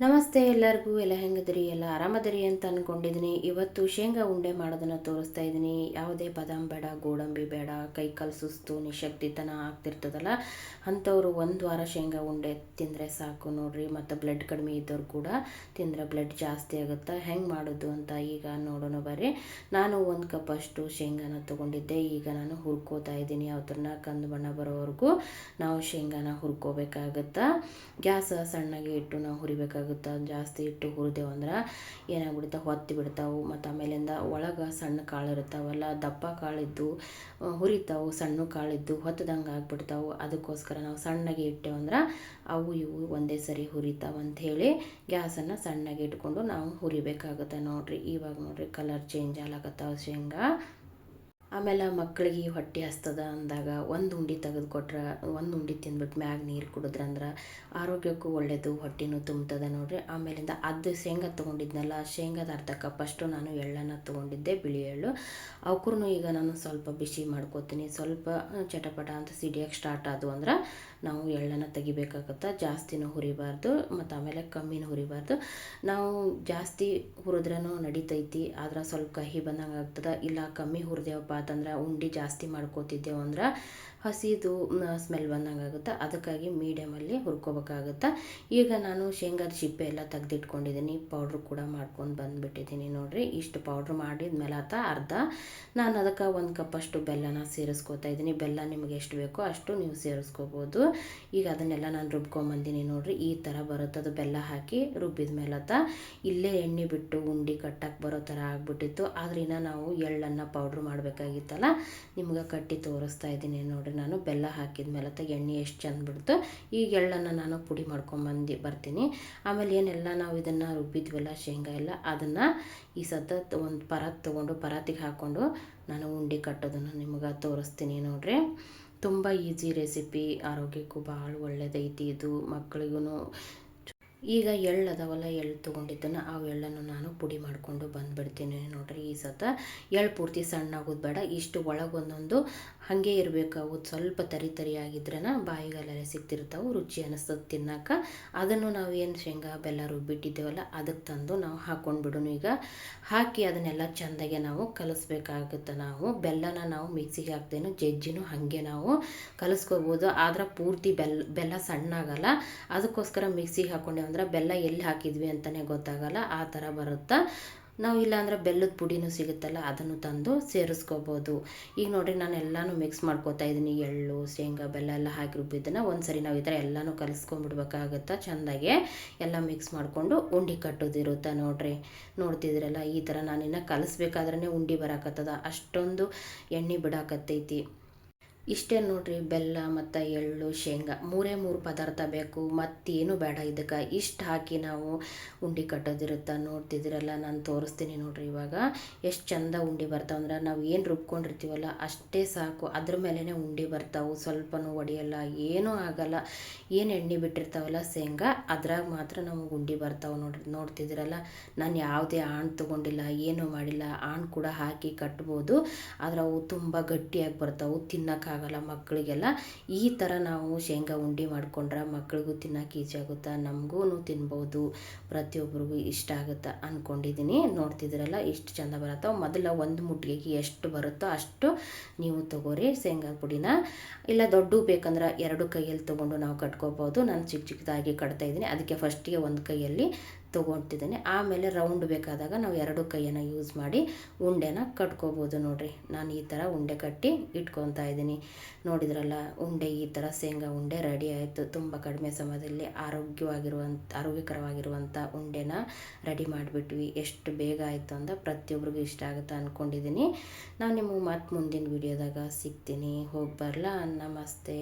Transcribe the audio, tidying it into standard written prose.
ನಮಸ್ತೆ ಎಲ್ಲರಿಗೂ. ಎಲ್ಲ ಹೆಂಗದಿರಿ? ಎಲ್ಲ ಆರಾಮದಿರಿ ಅಂತ ಅಂದ್ಕೊಂಡಿದ್ದೀನಿ. ಇವತ್ತು ಶೇಂಗಾ ಉಂಡೆ ಮಾಡೋದನ್ನು ತೋರಿಸ್ತಾ ಇದ್ದೀನಿ. ಯಾವುದೇ ಬಾದಾಮ್ ಬೇಡ, ಗೋಡಂಬಿ ಬೇಡ, ಕೈಕಾಲು ಸುಸ್ತು ನಿಶಕ್ತಿತನ ಆಗ್ತಿರ್ತದಲ್ಲ ಅಂಥವ್ರು ಒಂದು ವಾರ ಶೇಂಗಾ ಉಂಡೆ ತಿಂದರೆ ಸಾಕು ನೋಡ್ರಿ. ಮತ್ತು ಬ್ಲಡ್ ಕಡಿಮೆ ಇದ್ದವ್ರು ಕೂಡ ತಿಂದರೆ ಬ್ಲಡ್ ಜಾಸ್ತಿ ಆಗುತ್ತೆ. ಹೆಂಗೆ ಮಾಡೋದು ಅಂತ ಈಗ ನೋಡೋಣ ಬರ್ರಿ. ನಾನು 1 ಕಪ್ ಅಷ್ಟು ಶೇಂಗಾನ ತೊಗೊಂಡಿದ್ದೆ. ಈಗ ನಾನು ಹುರ್ಕೋತಾ ಇದ್ದೀನಿ. ಅವ್ರನ್ನ ಕಂದು ಬಣ್ಣ ಬರೋವರೆಗೂ ನಾವು ಶೇಂಗಾನ ಹುರ್ಕೋಬೇಕಾಗುತ್ತೆ. ಗ್ಯಾಸ್ ಸಣ್ಣಗೆ ಇಟ್ಟು ನಾವು ಹುರಿಬೇಕಾಗುತ್ತೆ. ಜಾಸ್ತಿ ಇಟ್ಟು ಹುರಿದೇವು ಅಂದ್ರೆ ಏನಾಗ್ಬಿಡುತ್ತೆ, ಹೊತ್ತಿ ಬಿಡ್ತಾವೆ. ಮತ್ತು ಆಮೇಲಿಂದ ಒಳಗೆ ಸಣ್ಣ ಕಾಳು ಇರ್ತಾವಲ್ಲ, ದಪ್ಪ ಕಾಳಿದ್ದು ಹುರಿತಾವು, ಸಣ್ಣ ಕಾಳಿದ್ದು ಹೊತ್ತದಂಗೆ ಆಗ್ಬಿಡ್ತಾವೆ. ಅದಕ್ಕೋಸ್ಕರ ನಾವು ಸಣ್ಣಗೆ ಇಟ್ಟೇವು ಅಂದ್ರೆ ಅವು ಇವು ಒಂದೇ ಸರಿ ಹುರಿತಾವಂತ ಹೇಳಿ ಗ್ಯಾಸನ್ನು ಸಣ್ಣಗೆ ಇಟ್ಕೊಂಡು ನಾವು ಹುರಿಬೇಕಾಗುತ್ತೆ ನೋಡ್ರಿ. ಇವಾಗ ನೋಡ್ರಿ ಕಲರ್ ಚೇಂಜ್ ಆಗ್ಲಕತ್ತಾವ ಶೇಂಗಾ. ಆಮೇಲೆ ಮಕ್ಕಳಿಗೆ ಹೊಟ್ಟೆ ಹಸ್ತದ ಅಂದಾಗ ಒಂದು ಉಂಡೆ ತೆಗೆದು ಕೊಟ್ರೆ, ಒಂದು ಉಂಡೆ ತಿಂದ್ಬಿಟ್ಟು ಮ್ಯಾಗ ನೀರು ಕುಡಿದ್ರಂದ್ರೆ ಆರೋಗ್ಯಕ್ಕೂ ಒಳ್ಳೆಯದು, ಹೊಟ್ಟೆನೂ ತುಂಬ್ತದೆ ನೋಡ್ರಿ. ಆಮೇಲಿಂದ ಅದು ಶೇಂಗಾ ತೊಗೊಂಡಿದ್ನಲ್ಲ, ಶೇಂಗಾದ ಅರ್ಧ ಕಪ್ ಅಷ್ಟು ನಾನು ಎಳ್ಳನ್ನು ತೊಗೊಂಡಿದ್ದೆ, ಬಿಳಿ ಎಳ್ಳು. ಅವಕ್ಕೂ ಈಗ ನಾನು ಸ್ವಲ್ಪ ಬಿಸಿ ಮಾಡ್ಕೋತೀನಿ. ಸ್ವಲ್ಪ ಚಟಪಟ ಅಂತ ಸಿಡಿಯೋಕ್ಕೆ ಸ್ಟಾರ್ಟ್ ಆದವು ಅಂದ್ರೆ ನಾವು ಎಳ್ಳನ್ನು ತೆಗಿಬೇಕಾಗತ್ತೆ. ಜಾಸ್ತಿನೂ ಹುರಿಬಾರ್ದು ಮತ್ತು ಆಮೇಲೆ ಕಮ್ಮಿನೂ ಹುರಿಬಾರ್ದು. ನಾವು ಜಾಸ್ತಿ ಹುರಿದ್ರೂ ನಡಿತೈತಿ, ಆದ್ರೆ ಸ್ವಲ್ಪ ಕಹಿ ಬಂದಂಗೆ ಆಗ್ತದೆ. ಇಲ್ಲ ಕಮ್ಮಿ ಹುರಿದೇವಪ್ಪ ಅಂತಂದ್ರೆ ಉಂಡೆ ಜಾಸ್ತಿ ಮಾಡ್ಕೋತಿದ್ದೇವೆ ಅಂದ್ರೆ ಹಸಿದು ಸ್ಮೆಲ್ ಬಂದಂಗೆ ಆಗುತ್ತೆ. ಅದಕ್ಕಾಗಿ ಮೀಡಿಯಮಲ್ಲಿ ಹುರ್ಕೋಬೇಕಾಗುತ್ತೆ. ಈಗ ನಾನು ಶೇಂಗಾದ ಸಿಪ್ಪೆ ಎಲ್ಲ ತೆಗೆದಿಟ್ಕೊಂಡಿದ್ದೀನಿ. ಪೌಡ್ರ್ ಕೂಡ ಮಾಡ್ಕೊಂಡು ಬಂದುಬಿಟ್ಟಿದ್ದೀನಿ ನೋಡಿರಿ. ಇಷ್ಟು ಪೌಡ್ರ್ ಮಾಡಿದ್ಮೇಲೆ ಅರ್ಧ ನಾನು ಅದಕ್ಕೆ 1 ಕಪ್ ಅಷ್ಟು ಬೆಲ್ಲನ ಸೇರಿಸ್ಕೋತಾ ಇದ್ದೀನಿ. ಬೆಲ್ಲ ನಿಮಗೆ ಎಷ್ಟು ಬೇಕೋ ಅಷ್ಟು ನೀವು ಸೇರಿಸ್ಕೋಬೋದು. ಈಗ ಅದನ್ನೆಲ್ಲ ನಾನು ರುಬ್ಕೊಂಬಂದಿನಿ ನೋಡಿರಿ. ಈ ಥರ ಬರುತ್ತದು ಬೆಲ್ಲ ಹಾಕಿ ರುಬ್ಬಿದ ಮೇಲೆ ಇಲ್ಲೇ ಎಣ್ಣೆ ಬಿಟ್ಟು ಉಂಡೆ ಕಟ್ಟಕ್ಕೆ ಬರೋ ಥರ ಆಗ್ಬಿಟ್ಟಿತ್ತು. ಆದ್ರಿಂದ ನಾವು ಎಳ್ಳನ್ನು ಪೌಡ್ರ್ ಮಾಡಬೇಕಾಗಿತ್ತಲ್ಲ, ನಿಮ್ಗೆ ಕಟ್ಟಿ ತೋರಿಸ್ತಾ ಇದ್ದೀನಿ ನೋಡಿರಿ. ನಾನು ಬೆಲ್ಲ ಹಾಕಿದ ಮೇಲೆ ಎಣ್ಣೆ ಎಷ್ಟು ಚೆಂದ ಬಿಡ್ತು. ಈಗ ಎಳ್ಳನ್ನು ನಾನು ಪುಡಿ ಬರ್ತೀನಿ. ಆಮೇಲೆ ಏನೆಲ್ಲ ನಾವು ಇದನ್ನು ರುಬ್ಬಿದ್ವಲ್ಲ ಶೇಂಗಾ ಎಲ್ಲ, ಅದನ್ನು ಈ ಸತತ್ ಒಂದು ಪರಾತ್ ತೊಗೊಂಡು ಪರಾತಿಗೆ ಹಾಕ್ಕೊಂಡು ನಾನು ಉಂಡೆ ಕಟ್ಟೋದನ್ನು ನಿಮ್ಗೆ ತೋರಿಸ್ತೀನಿ ನೋಡ್ರಿ. ತುಂಬ ಈಸಿ ರೆಸಿಪಿ, ಆರೋಗ್ಯಕ್ಕೂ ಭಾಳ ಒಳ್ಳೆಯದೈತಿ ಇದು. ಮಕ್ಕಳಿಗೂ ಈಗ ಎಳ್ಳು ಅದಾವಲ್ಲ, ಎಳ್ಳು ತೊಗೊಂಡಿದ್ದನ್ನು ಆ ಎಳ್ಳನ್ನು ನಾನು ಪುಡಿ ಮಾಡಿಕೊಂಡು ಬಂದುಬಿಡ್ತೀನಿ ನೋಡ್ರಿ. ಈ ಎಳ್ಳು ಪೂರ್ತಿ ಸಣ್ಣ ಆಗೋದು ಬೇಡ, ಇಷ್ಟು ಒಳಗೊಂದೊಂದು ಹಾಗೆ ಇರಬೇಕು. ಅವು ಸ್ವಲ್ಪ ತರಿಯಾಗಿದ್ರೇ ಬಾಯಿಗಲ್ಲೆಲ್ಲ ಸಿಗ್ತಿರ್ತಾವೆ, ರುಚಿ ಅನ್ನಿಸ್ತದೆ ತಿನ್ನೋಕೆ. ಅದನ್ನು ನಾವು ಏನು ಶೇಂಗಾ ಬೆಲ್ಲ ರುಬ್ಬಿಟ್ಟಿದ್ದೇವಲ್ಲ ಅದಕ್ಕೆ ತಂದು ನಾವು ಹಾಕ್ಕೊಂಡ್ಬಿಡೋಣ. ಈಗ ಹಾಕಿ ಅದನ್ನೆಲ್ಲ ಚೆಂದಾಗೆ ನಾವು ಕಲಿಸ್ಬೇಕಾಗುತ್ತೆ. ನಾವು ಬೆಲ್ಲನ ನಾವು ಮಿಕ್ಸಿಗೆ ಹಾಕ್ತೇನೆ, ಜಜ್ಜಿನೂ ಹಾಗೆ ನಾವು ಕಲಿಸ್ಕೋಬೋದು. ಆದ್ರೆ ಪೂರ್ತಿ ಬೆಲ್ಲ ಸಣ್ಣ ಆಗಲ್ಲ. ಅದಕ್ಕೋಸ್ಕರ ಮಿಕ್ಸಿಗೆ ಹಾಕ್ಕೊಂಡೇವು ಅಂದ್ರೆ ಬೆಲ್ಲ ಎಲ್ಲಿ ಹಾಕಿದ್ವಿ ಅಂತಲೇ ಗೊತ್ತಾಗಲ್ಲ, ಆ ಥರ ಬರುತ್ತೆ. ನಾವು ಇಲ್ಲಾಂದ್ರೆ ಬೆಲ್ಲದ ಪುಡಿನೂ ಸಿಗುತ್ತಲ್ಲ, ಅದನ್ನು ತಂದು ಸೇರಿಸ್ಕೋಬೋದು. ಈಗ ನೋಡಿರಿ ನಾನು ಎಲ್ಲನೂ ಮಿಕ್ಸ್ ಮಾಡ್ಕೋತಾ ಇದ್ದೀನಿ. ಎಳ್ಳು ಶೇಂಗಾ ಬೆಲ್ಲ ಎಲ್ಲ ಹಾಕಿ ರುಬ್ಬಿದ್ದನ್ನು ಒಂದು ಸರಿ ನಾವು ಈ ಥರ ಎಲ್ಲನೂ ಕಲಿಸ್ಕೊಂಡ್ಬಿಡ್ಬೇಕಾಗತ್ತೆ. ಚೆಂದಾಗೆ ಎಲ್ಲ ಮಿಕ್ಸ್ ಮಾಡಿಕೊಂಡು ಉಂಡೆ ಕಟ್ಟೋದಿರುತ್ತೆ ನೋಡ್ರಿ. ನೋಡ್ತಿದ್ರಲ್ಲ, ಈ ಥರ ನಾನಿನ್ನು ಕಲಿಸ್ಬೇಕಾದ್ರೇ ಉಂಡೆ ಬರಾಕತ್ತದ, ಅಷ್ಟೊಂದು ಎಣ್ಣೆ ಬಿಡಾಕತ್ತೈತಿ. ಇಷ್ಟೇ ನೋಡ್ರಿ. ಬೆಲ್ಲ ಮತ್ತು ಎಳ್ಳು ಶೇಂಗಾ 3 ಪದಾರ್ಥ ಬೇಕು, ಮತ್ತೇನು ಬೇಡ. ಇದಕ್ಕೆ ಇಷ್ಟು ಹಾಕಿ ನಾವು ಉಂಡೆ ಕಟ್ಟೋದಿರುತ್ತೆ. ನೋಡ್ತಿದ್ದೀರಲ್ಲ, ನಾನು ತೋರಿಸ್ತೀನಿ ನೋಡ್ರಿ. ಇವಾಗ ಎಷ್ಟು ಚಂದ ಉಂಡೆ ಬರ್ತಾವಂದ್ರೆ ನಾವು ಏನು ರುಬ್ಕೊಂಡಿರ್ತೀವಲ್ಲ ಅಷ್ಟೇ ಸಾಕು, ಅದ್ರ ಮೇಲೇ ಉಂಡೆ ಬರ್ತಾವೆ. ಸ್ವಲ್ಪನೂ ಒಡೆಯಲ್ಲ, ಏನೂ ಆಗಲ್ಲ. ಏನು ಎಣ್ಣೆ ಬಿಟ್ಟಿರ್ತಾವಲ್ಲ ಶೇಂಗಾ, ಅದ್ರಾಗ ಮಾತ್ರ ನಮಗೆ ಉಂಡೆ ಬರ್ತಾವೆ ನೋಡ್ರಿ. ನೋಡ್ತಿದ್ದೀರಲ್ಲ, ನಾನು ಯಾವುದೇ ಆಣ್ ತೊಗೊಂಡಿಲ್ಲ, ಏನೂ ಮಾಡಿಲ್ಲ. ಆಣ್ ಕೂಡ ಹಾಕಿ ಕಟ್ಬೋದು, ಆದ್ರೆ ಅವು ತುಂಬ ಗಟ್ಟಿಯಾಗಿ ಬರ್ತಾವೆ, ತಿನ್ನೋಕ್ಕಾಗಲ್ಲ ಮಕ್ಕಳಿಗೆಲ್ಲ. ಈ ಥರ ನಾವು ಶೇಂಗಾ ಉಂಡೆ ಮಾಡ್ಕೊಂಡ್ರೆ ಮಕ್ಕಳಿಗೂ ತಿನ್ನೋಕೆ ಈಜಿ ಆಗುತ್ತೆ, ನಮಗೂ ತಿನ್ಬೋದು, ಪ್ರತಿಯೊಬ್ಬರಿಗೂ ಇಷ್ಟ ಆಗುತ್ತೆ ಅಂದ್ಕೊಂಡಿದ್ದೀನಿ. ನೋಡ್ತಿದ್ದೀರಲ್ಲ, ಇಷ್ಟು ಚೆಂದ ಬರುತ್ತೆ. ಮೊದಲ ಒಂದು ಮುಟ್ಟಿಗೆಗೆ ಎಷ್ಟು ಬರುತ್ತೋ ಅಷ್ಟು ನೀವು ತೊಗೋರಿ ಶೇಂಗಾ ಪುಡಿನ. ಇಲ್ಲ ದೊಡ್ಡ ಬೇಕಂದ್ರೆ 2 ಕೈಯಲ್ಲಿ ತೊಗೊಂಡು ನಾವು ಕಟ್ಕೋಬೋದು. ನಾನು ಚಿಕ್ಕದಾಗಿ ಕಟ್ತಾ ಇದ್ದೀನಿ, ಅದಕ್ಕೆ ಫಸ್ಟಿಗೆ ಒಂದು ಕೈಯಲ್ಲಿ ತೊಗೊಳ್ತಿದ್ದೀನಿ. ಆಮೇಲೆ ರೌಂಡ್ ಬೇಕಾದಾಗ ನಾವು 2 ಕೈಯನ್ನು ಯೂಸ್ ಮಾಡಿ ಉಂಡೆನ ಕಟ್ಕೋಬೋದು ನೋಡ್ರಿ. ನಾನು ಈ ಥರ ಉಂಡೆ ಕಟ್ಟಿ ಇಟ್ಕೊತಾ ಇದ್ದೀನಿ. ನೋಡಿದ್ರಲ್ಲ, ಉಂಡೆ ಈ ಥರ ಶೇಂಗಾ ಉಂಡೆ ರೆಡಿ ಆಯಿತು. ತುಂಬ ಕಡಿಮೆ ಸಮಯದಲ್ಲಿ ಆರೋಗ್ಯಕರವಾಗಿರುವಂಥ ಉಂಡೆನ ರೆಡಿ ಮಾಡಿಬಿಟ್ವಿ. ಎಷ್ಟು ಬೇಗ ಆಯಿತು ಅಂತ ಪ್ರತಿಯೊಬ್ಬರಿಗೂ ಇಷ್ಟ ಆಗುತ್ತೆ ಅಂದ್ಕೊಂಡಿದ್ದೀನಿ. ನಾನು ನಿಮಗೆ ಮತ್ತೆ ಮುಂದಿನ ವಿಡಿಯೋದಾಗ ಸಿಗ್ತೀನಿ. ಹೋಗಿ ಬರಲಾ? ನಮಸ್ತೆ.